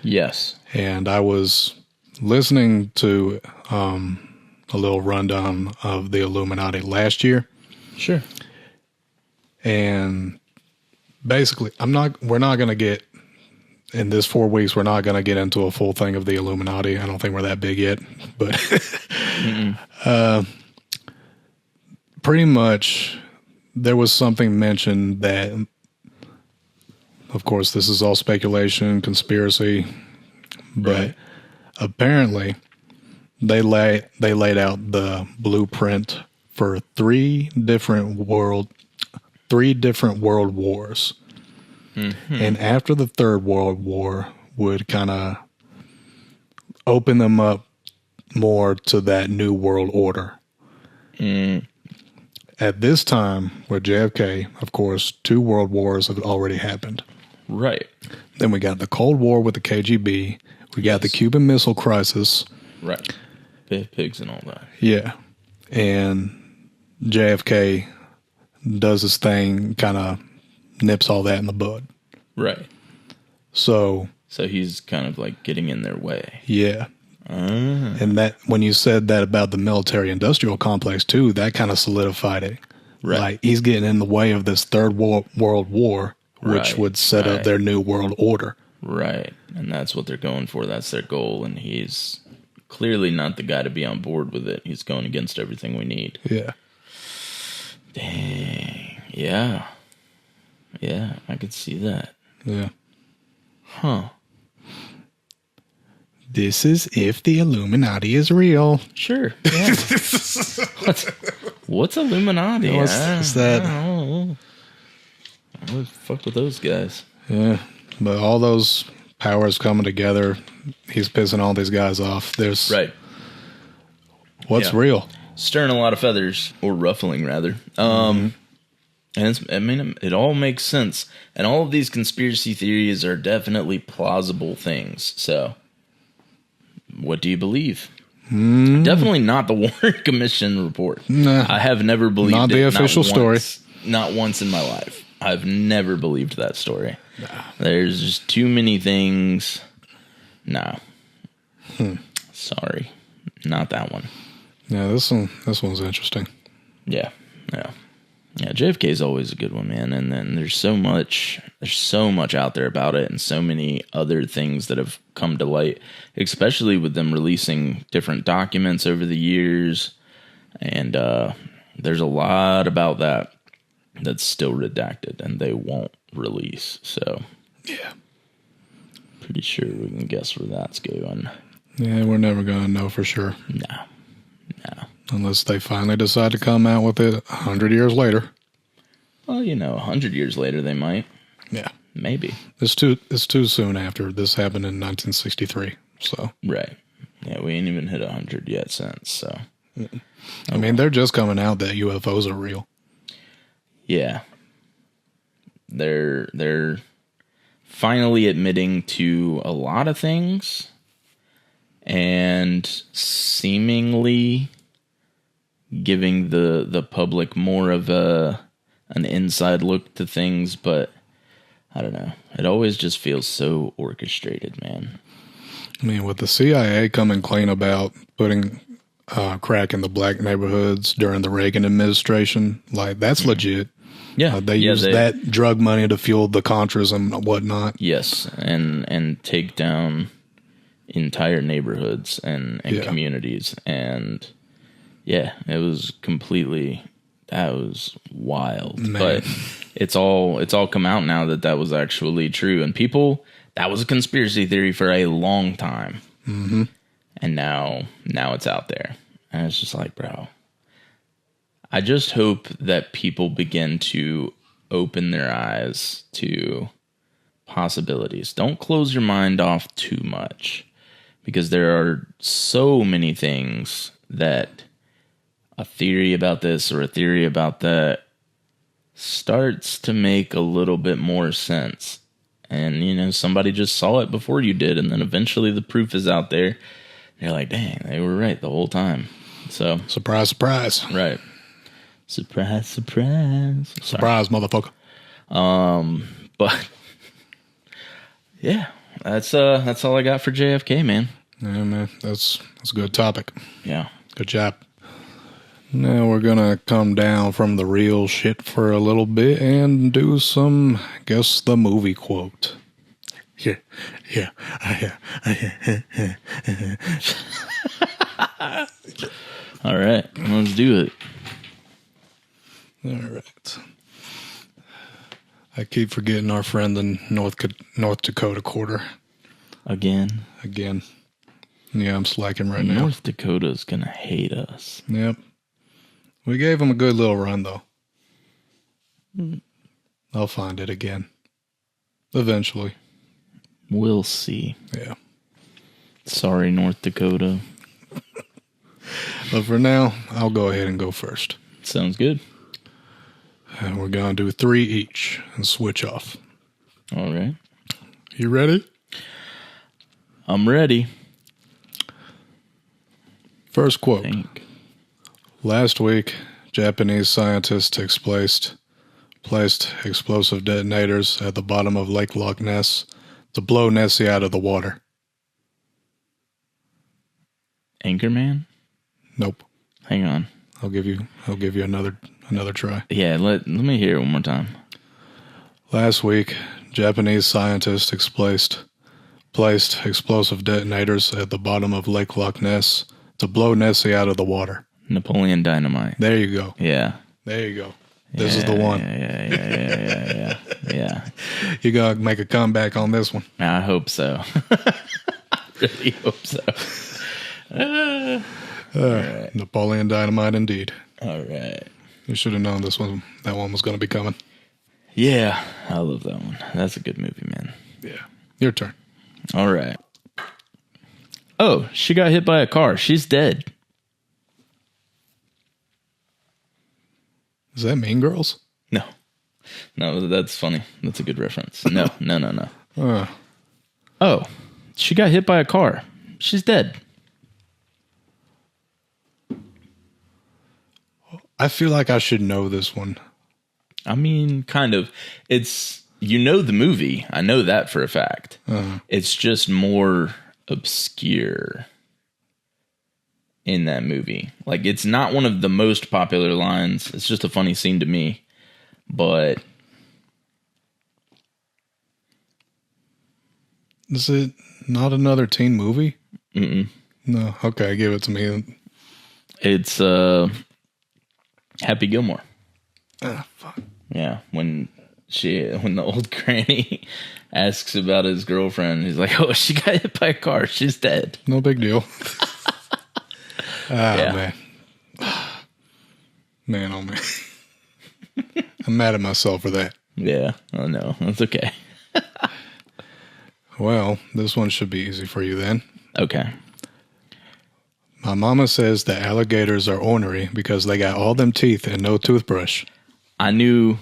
S1: Yes.
S2: And I was listening to a little rundown of the Illuminati last year.
S1: Sure.
S2: And basically, we're not going to get, in this 4 weeks, we're not going to get into a full thing of the Illuminati. I don't think we're that big yet, but pretty much there was something mentioned that, of course, this is all speculation, conspiracy, but apparently they laid out the blueprint for three different world wars. Mm-hmm. And after the Third World War would kind of open them up more to that new world order. At this time, with JFK, of course, 2 world wars have already happened.
S1: Right.
S2: Then we got the Cold War with the KGB. We got the Cuban Missile Crisis.
S1: Right. Pigs and all that.
S2: Yeah. And JFK does his thing, kind of nips all that in the bud.
S1: Right.
S2: So
S1: he's kind of like getting in their way.
S2: Yeah. And that, when you said that about the military industrial complex too, that kind of solidified it. Right. Like, he's getting in the way of this Third World War, which would set up their new world order.
S1: Right. And that's what they're going for. That's their goal. And he's clearly not the guy to be on board with it. He's going against everything we need.
S2: Yeah.
S1: Dang. Yeah. Yeah, I could see that.
S2: Yeah.
S1: Huh.
S2: This is if the Illuminati is real.
S1: Sure. Yeah. What's Illuminati?
S2: What's that?
S1: I always fuck with those guys.
S2: Yeah. But all those powers coming together, he's pissing all these guys off. There's what's real?
S1: Stirring a lot of feathers, or ruffling rather. And it all makes sense. And all of these conspiracy theories are definitely plausible things. So, what do you believe? Definitely not the Warren Commission report.
S2: Nah,
S1: I have never believed
S2: not the official story.
S1: Not once in my life. I've never believed that story. Nah. There's just too many things. No. Sorry. Not that one.
S2: Yeah, this one's interesting.
S1: Yeah. Yeah, JFK is always a good one, man. And then there's so much out there about it, and so many other things that have come to light, especially with them releasing different documents over the years. And there's a lot about that that's still redacted, and they won't release. So,
S2: yeah,
S1: pretty sure we can guess where that's going.
S2: Yeah, we're never gonna know for sure.
S1: No.
S2: Unless they finally decide to come out with it 100 years later.
S1: Well, 100 years later they might.
S2: Yeah.
S1: Maybe.
S2: It's too soon after. This happened in 1963. So.
S1: Right. Yeah, we ain't even hit 100 yet since, so.
S2: I mean, they're just coming out that UFOs are real.
S1: Yeah. They're finally admitting to a lot of things, and seemingly giving the public more of an inside look to things, but I don't know. It always just feels so orchestrated, man.
S2: I mean, with the CIA coming clean about putting crack in the black neighborhoods during the Reagan administration, like, that's legit.
S1: Yeah,
S2: they used that drug money to fuel the Contras and whatnot.
S1: Yes, and take down entire neighborhoods and communities, and yeah, it was that was wild. Man. But it's all come out now that was actually true, and that was a conspiracy theory for a long time. Mm-hmm. And now it's out there, and it's just like, bro, I just hope that people begin to open their eyes to possibilities. Don't close your mind off too much, because there are so many things that a theory about this or a theory about that starts to make a little bit more sense. And, somebody just saw it before you did, and then eventually the proof is out there. And you're like, dang, they were right the whole time. So,
S2: surprise, surprise.
S1: Right. Surprise, surprise.
S2: Surprise, motherfucker.
S1: But yeah, that's all I got for JFK, man.
S2: Yeah, man, that's a good topic.
S1: Yeah.
S2: Good job. Now we're going to come down from the real shit for a little bit and do some guess the movie quote. Yeah.
S1: All right, let's do it.
S2: All right. I keep forgetting our friend in North Dakota quarter.
S1: Again.
S2: Yeah, I'm slacking right now.
S1: North Dakota's going to hate us.
S2: Yep. We gave him a good little run, though. I'll find it again. Eventually.
S1: We'll see.
S2: Yeah.
S1: Sorry, North Dakota.
S2: But for now, I'll go ahead and go first.
S1: Sounds good.
S2: And we're going to do 3 each and switch off.
S1: All right.
S2: You ready?
S1: I'm ready.
S2: First quote. Last week, Japanese scientists placed explosive detonators at the bottom of Lake Loch Ness to blow Nessie out of the water.
S1: Anchorman?
S2: Nope.
S1: Hang on.
S2: I'll give you another try.
S1: Yeah, let me hear it one more time.
S2: Last week, Japanese scientists placed explosive detonators at the bottom of Lake Loch Ness to blow Nessie out of the water.
S1: Napoleon Dynamite.
S2: There you go.
S1: Yeah.
S2: There you go. This is the one.
S1: Yeah.
S2: You gotta make a comeback on this one.
S1: I hope so. I really hope so.
S2: Right. Napoleon Dynamite indeed.
S1: All right.
S2: You should have known that one was going to be coming.
S1: Yeah, I love that one. That's a good movie, man.
S2: Yeah. Your turn.
S1: All right. Oh, she got hit by a car. She's dead.
S2: Is that Mean Girls?
S1: No, that's funny. That's a good reference. No.
S2: Oh,
S1: she got hit by a car. She's dead.
S2: I feel like I should know this one.
S1: I mean, kind of. It's, the movie. I know that for a fact. It's just more obscure in that movie. Like, it's not one of the most popular lines. It's just a funny scene to me. But
S2: is it not another teen movie?
S1: Mm-mm.
S2: No. Okay, give it to me.
S1: It's Happy Gilmore.
S2: Fuck.
S1: Yeah, when the old granny asks about his girlfriend, he's like, "Oh, she got hit by a car. She's dead."
S2: No big deal.
S1: Yeah.
S2: Man, oh man. I'm mad at myself for that.
S1: Yeah. Oh no, that's okay.
S2: Well, this one should be easy for you then.
S1: Okay.
S2: My mama says that alligators are ornery because they got all them teeth and no toothbrush.
S1: I knew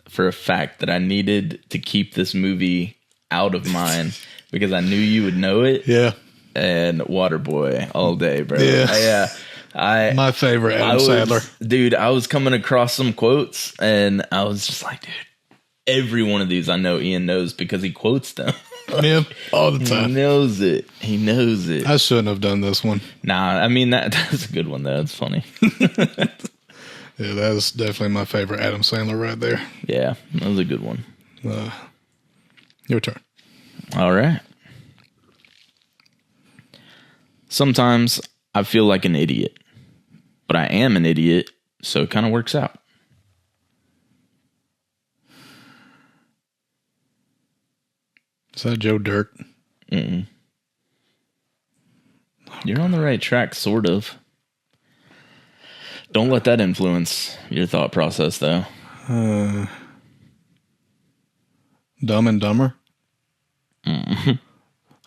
S1: for a fact that I needed to keep this movie out of mine because I knew you would know it.
S2: Yeah.
S1: And Waterboy all day, bro.
S2: Yeah. My favorite Adam Sandler.
S1: Dude, I was coming across some quotes and I was just like, dude, every one of these I know Ian knows because he quotes them.
S2: Yeah, all the time.
S1: He knows it.
S2: I shouldn't have done this one.
S1: Nah, I mean, that's a good one, though. It's funny.
S2: Yeah, that's definitely my favorite Adam Sandler right there.
S1: Yeah, that was a good one.
S2: Your turn.
S1: All right. Sometimes I feel like an idiot, but I am an idiot, so it kind of works out.
S2: Is that Joe Dirt?
S1: Mm-mm. You're on the right track, sort of. Don't let that influence your thought process, though.
S2: Dumb and Dumber?
S1: Mm-hmm.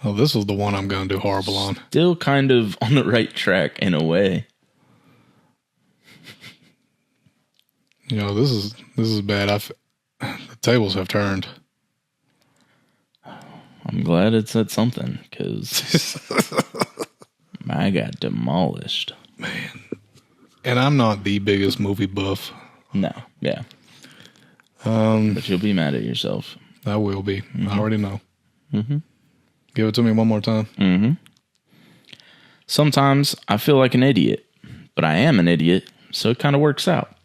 S2: Oh, this is the one I'm going to do horrible on.
S1: Still kind of on the right track in a way.
S2: This is bad. The tables have turned.
S1: I'm glad it said something, because I got demolished.
S2: Man. And I'm not the biggest movie buff.
S1: No, yeah. But you'll be mad at yourself.
S2: I will be.
S1: Mm-hmm.
S2: I already know.
S1: Mm-hmm.
S2: Give it to me one more time.
S1: Mm-hmm. Sometimes I feel like an idiot, but I am an idiot, So it kind of works out.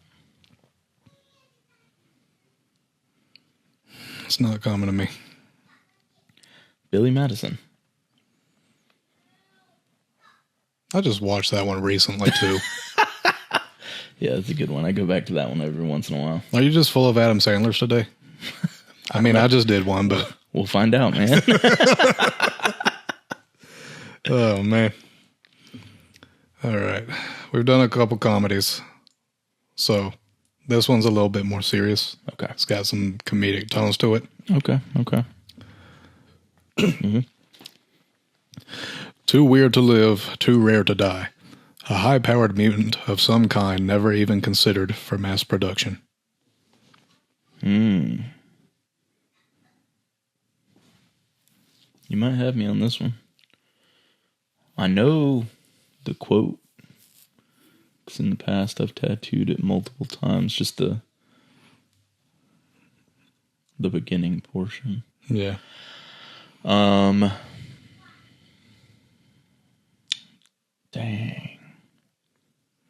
S2: It's not coming to me.
S1: Billy Madison.
S2: I just watched that one recently, too.
S1: Yeah, that's a good one. I go back to that one every once in a while.
S2: Are you just full of Adam Sandlers today? I mean, I just did one, but...
S1: We'll find out, man.
S2: Oh, man. All right. We've done a couple comedies. So, this one's a little bit more serious.
S1: Okay.
S2: It's got some comedic tones to it.
S1: Okay.
S2: Mm-hmm. Too weird to live, too rare to die. A high-powered mutant of some kind never even considered for mass production.
S1: You might have me on this one. I know the quote, because in the past I've tattooed it multiple times, just the beginning portion.
S2: Yeah.
S1: Dang.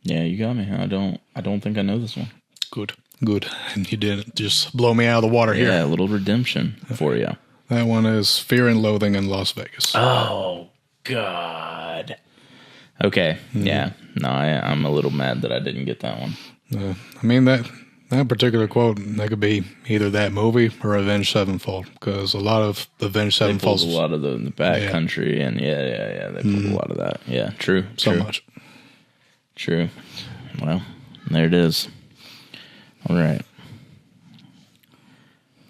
S1: Yeah, you got me. I don't think I know this one.
S2: Good. And you didn't just blow me out of the water here.
S1: Yeah, a little redemption for you.
S2: That one is Fear and Loathing in Las Vegas.
S1: Oh, God. Okay. Mm-hmm. Yeah. No, I'm a little mad that I didn't get that one.
S2: I mean, that particular quote, that could be either that movie or Avenged Sevenfold, because a lot of Avenged Sevenfold...
S1: They pulled a lot of the backcountry, and yeah. They pulled a lot of that. Yeah, true.
S2: So much.
S1: True. Well, there it is. All right.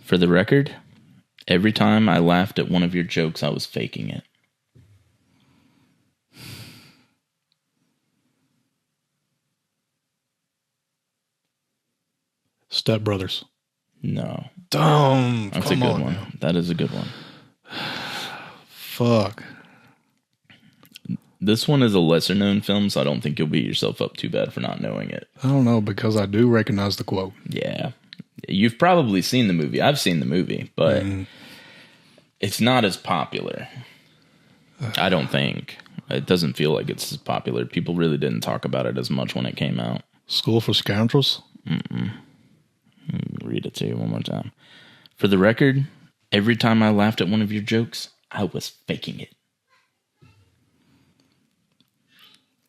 S1: For the record, every time I laughed at one of your jokes, I was faking it.
S2: Step Brothers.
S1: No.
S2: Dumb.
S1: That's a good one. Now. That is a good one.
S2: Fuck.
S1: This one is a lesser known film, so I don't think you'll beat yourself up too bad for not knowing it.
S2: I don't know, because I do recognize the quote.
S1: Yeah. You've probably seen the movie. I've seen the movie, but it's not as popular. I don't think. It doesn't feel like it's as popular. People really didn't talk about it as much when it came out.
S2: School for Scoundrels?
S1: Read it to you one more time. For the record, every time I laughed at one of your jokes, I was faking it.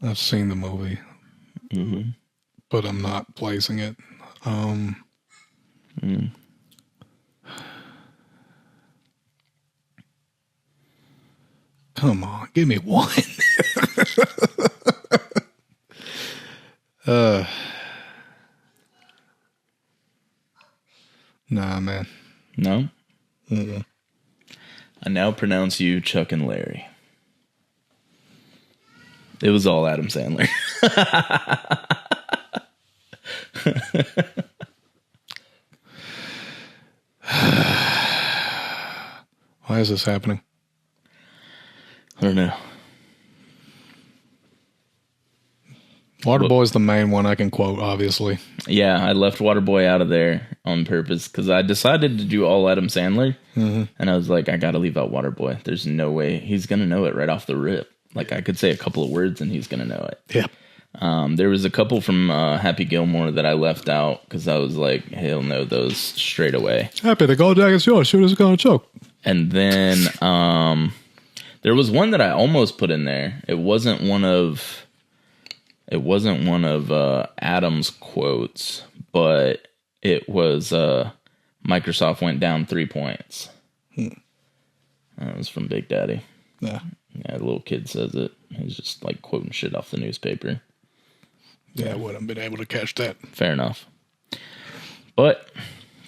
S2: I've seen the movie, but I'm not placing it. Come on, give me one. Nah, man.
S1: No? I now pronounce you Chuck and Larry. It was all Adam Sandler.
S2: Why is this happening?
S1: I don't know.
S2: Waterboy's the main one I can quote, obviously.
S1: Yeah, I left Waterboy out of there on purpose because I decided to do all Adam Sandler. And I was like, I got to leave out Waterboy. There's no way he's going to know it right off the rip. Like, I could say a couple of words and he's going to know it.
S2: Yeah.
S1: There was a couple from Happy Gilmore that I left out because I was like, he'll know those straight away.
S2: Happy, the gold jacket's yours. Shoot us gonna choke.
S1: And then there was one that I almost put in there. It wasn't one of Adam's quotes, but it was Microsoft went down 3 points. That was from Big Daddy.
S2: Yeah.
S1: Yeah, the little kid says it. He's just like quoting shit off the newspaper.
S2: Yeah, I wouldn't have been able to catch that.
S1: Fair enough. But,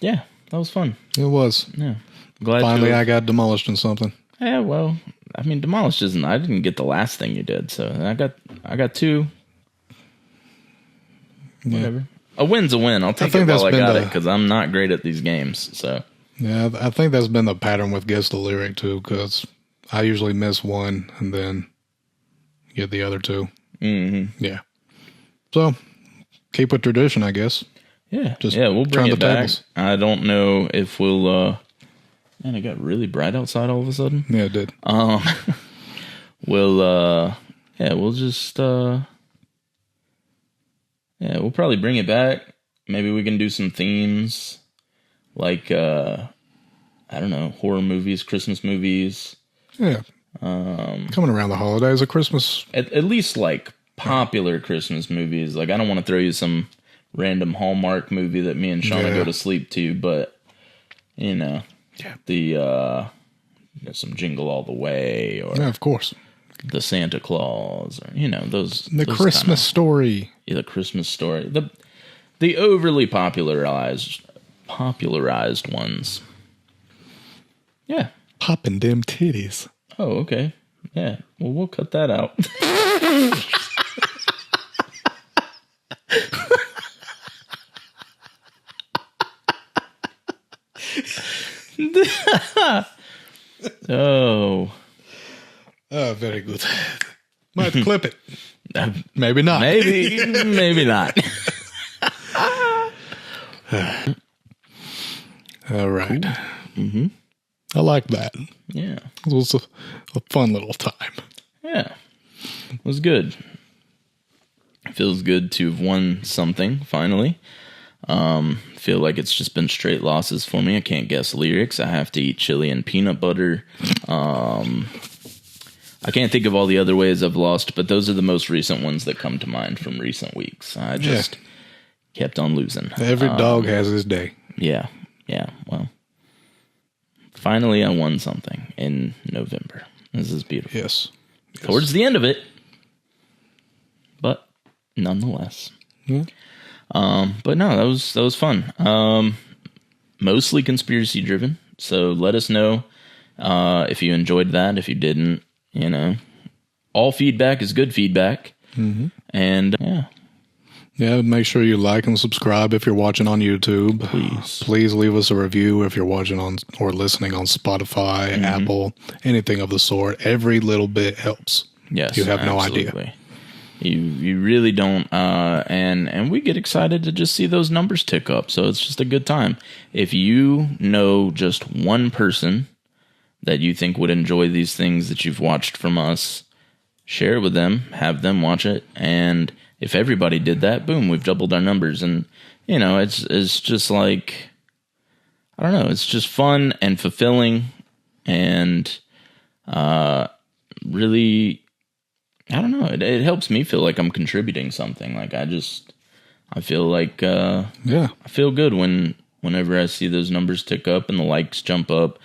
S1: yeah, that was fun.
S2: It was.
S1: Yeah. Glad
S2: finally I got demolished in something.
S1: Yeah, well, I mean, demolished isn't... I didn't get the last thing you did, so I got two. Whatever. A win's a win. I'll take it while I got it, because I'm not great at these games, so...
S2: Yeah, I think that's been the pattern with Guess the Lyric, too, because I usually miss one and then get the other two.
S1: Mm-hmm.
S2: Yeah. So, keep with tradition, I guess.
S1: Yeah. We'll bring it back. Tables. I don't know if we'll... Man, it got really bright outside all of a sudden.
S2: Yeah, it did.
S1: We'll just... Yeah, we'll probably bring it back. Maybe we can do some themes like, I don't know, horror movies, Christmas movies.
S2: Yeah. Coming around the holidays, a Christmas.
S1: At least like popular Christmas movies. Like, I don't want to throw you some random Hallmark movie that me and Shauna go to sleep to, but, you know, some Jingle All the Way, or
S2: of course,
S1: the Santa Claus, or, you know, those.
S2: The
S1: those
S2: Christmas Story.
S1: Yeah, the Christmas Story. The overly popularized ones. Yeah.
S2: Popping them titties.
S1: Oh, okay. Yeah. Well, we'll cut that out. Oh.
S2: Oh, very good. Might clip it. Maybe not.
S1: Maybe not.
S2: All right.
S1: Cool. Mm-hmm.
S2: I like that.
S1: Yeah.
S2: It was a fun little time.
S1: Yeah. It was good. It feels good to have won something, finally. Feel like it's just been straight losses for me. I can't guess lyrics. I have to eat chili and peanut butter. I can't think of all the other ways I've lost, but those are the most recent ones that come to mind from recent weeks. I just kept on losing.
S2: Every dog has his day.
S1: Yeah. Yeah. Well, finally I won something in November. This is beautiful.
S2: Yes.
S1: Towards the end of it, but nonetheless.
S2: Yeah.
S1: But no, that was fun. Mostly conspiracy driven. So let us know if you enjoyed that. If you didn't, you know, all feedback is good feedback.
S2: Mm-hmm.
S1: And
S2: yeah, make sure you like and subscribe if you're watching on YouTube. Please leave us a review if you're watching on or listening on Spotify, Apple, anything of the sort. Every little bit helps.
S1: Yes,
S2: you have
S1: absolutely.
S2: no idea.
S1: You really don't, and we get excited to just see those numbers tick up. So it's just a good time. If you know just one person that you think would enjoy these things that you've watched from us, share it with them, have them watch it, and if everybody did that, boom, we've doubled our numbers. And you know, it's just like, I don't know, it's just fun and fulfilling, and really, I don't know. It helps me feel like I'm contributing something. Like I feel like I feel good whenever I see those numbers tick up and the likes jump up.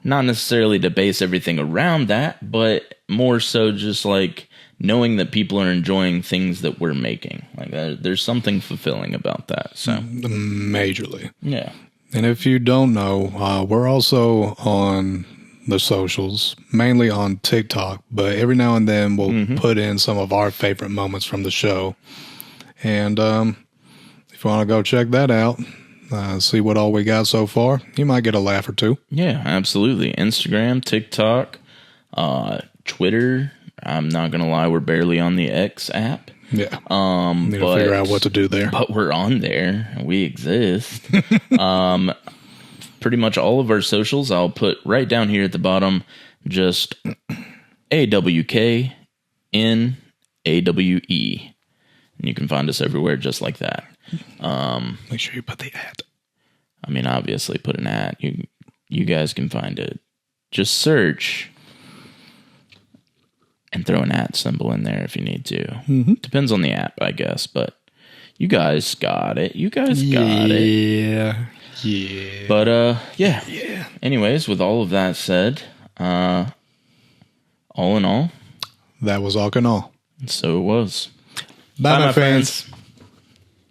S1: Not necessarily to base everything around that, but more so just like knowing that people are enjoying things that we're making. Like there's something fulfilling about that. So
S2: majorly,
S1: yeah.
S2: And if you don't know, we're also on the socials, mainly on TikTok, but every now and then we'll put in some of our favorite moments from the show. And if you want to go check that out, see what all we got so far, you might get a laugh or two.
S1: Yeah, absolutely. Instagram, TikTok, Twitter. I'm not going to lie, we're barely on the X app.
S2: Yeah. Need to figure out what to do there.
S1: But we're on there. We exist. Pretty much all of our socials, I'll put right down here at the bottom, just AWKNAWE. And you can find us everywhere just like that.
S2: Make sure you put the @
S1: I mean, obviously put an @ you guys can find it. Just search and throw an @ symbol in there if you need to. Depends on the app, I guess, but you guys got it. You guys got it.
S2: Yeah.
S1: But yeah. Anyways, with all of that said, all in all,
S2: that was all in all.
S1: So it was.
S2: Bye, my friends.